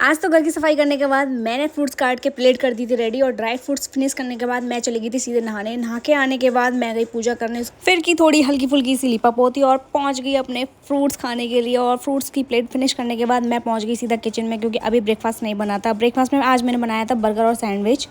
आज तो घर की सफाई करने के बाद मैंने फ्रूट्स काट के प्लेट कर दी थी रेडी और ड्राई फ्रूट्स फिनिश करने के बाद मैं चली गई थी सीधे नहाने। नहा के आने के बाद मैं गई पूजा करने, फिर की थोड़ी हल्की फुल्की सी लिपा पोती और पहुंच गई अपने फ्रूट्स खाने के लिए। और फ्रूट्स की प्लेट फिनिश करने के बाद मैं पहुंच गई सीधा किचन में, क्योंकि अभी ब्रेकफास्ट नहीं बना था। ब्रेकफास्ट में आज मैंने बनाया था बर्गर और सैंडविच,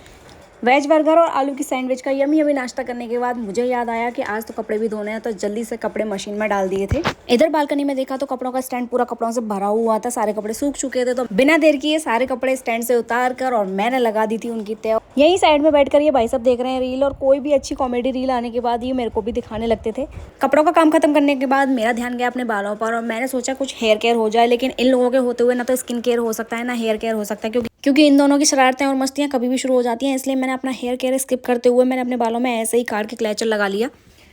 वेज बर्गर और आलू की सैंडविच का यमी यमी नाश्ता करने के बाद मुझे याद आया कि आज तो कपड़े भी धोने हैं, तो जल्दी से कपड़े मशीन में डाल दिए थे। इधर बालकनी में देखा तो कपड़ों का स्टैंड पूरा कपड़ों से भरा हुआ था, सारे कपड़े सूख चुके थे। तो बिना देर किए सारे कपड़े स्टैंड से उतार कर और मैंने लगा दी थी उनकी तय। यही साइड में बैठकर ये भाई सब देख रहे हैं रील, और कोई भी अच्छी कॉमेडी रील आने के बाद ये मेरे को भी दिखाने लगते थे। कपड़ों का काम खत्म करने के बाद मेरा ध्यान गया अपने बालों पर, और मैंने सोचा कुछ हेयर केयर हो जाए, लेकिन इन लोगों के होते हुए ना तो स्किन केयर हो सकता है ना हेयर केयर हो सकता है, क्योंकि इन दोनों की शरारतें और मस्तियां कभी भी शुरू हो जाती हैं। इसलिए मैंने अपना हेयर केयर स्किप करते हुए मैंने अपने बालों में ऐसे ही काट के क्लेचर लगा लिया।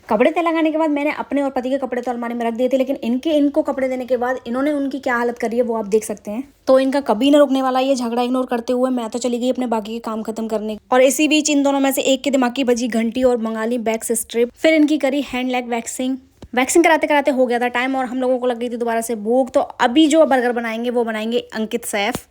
कपड़े तय लगाने के बाद मैंने अपने और पति के कपड़े तो अलमारी में रख दिए थे, लेकिन इनको कपड़े देने के बाद इन्होंने उनकी क्या हालत करी है वो आप देख सकते हैं। तो इनका कभी न रुकने वाला ये झगड़ा इग्नोर करते हुए मैं तो चली गई अपने बाकी के काम खत्म करने। और इसी बीच इन दोनों में से एक के दिमाग की बजी घंटी और मंगा ली बैक स्ट्रिप। फिर इनकी करी हैंड लेग वैक्सिंग कराते कराते हो गया था टाइम, और हम लोगों को लग गई थी दोबारा से भूख। तो अभी जो बर्गर बनाएंगे वो बनाएंगे अंकित सैफ।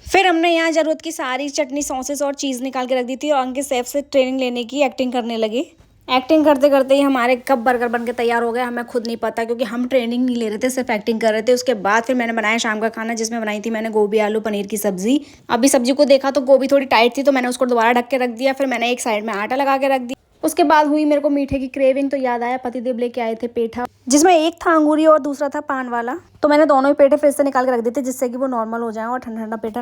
फिर हमने यहाँ जरूरत की सारी चटनी, सॉसेस और चीज़ निकाल के रख दी थी, और अंकित सैफ से ट्रेनिंग लेने की एक्टिंग करने लगे। एक्टिंग करते करते ही हमारे कब बर्गर बन के तैयार हो गए हमें खुद नहीं पता, क्योंकि हम ट्रेनिंग नहीं ले रहे थे, सिर्फ एक्टिंग कर रहे थे। उसके बाद फिर मैंने बनाया शाम का खाना, जिसमें बनाई थी मैंने गोभी आलू पनीर की सब्जी। अभी सब्जी को देखा तो गोभी थोड़ी टाइट थी, तो मैंने उसको दोबारा ढक के रख दिया। फिर मैंने एक साइड में आटा लगा के रख दिया। उसके बाद हुई मेरे को मीठे की क्रेविंग, तो याद आया पतिदेव लेके आए थे पेठा, जिसमें एक था अंगूरी और दूसरा था पान वाला। तो मैंने दोनों ही पेठे फ्रिज से निकाल के रख दिए थे, जिससे कि वो नॉर्मल हो जाए और ठंडा ठंडा पेठा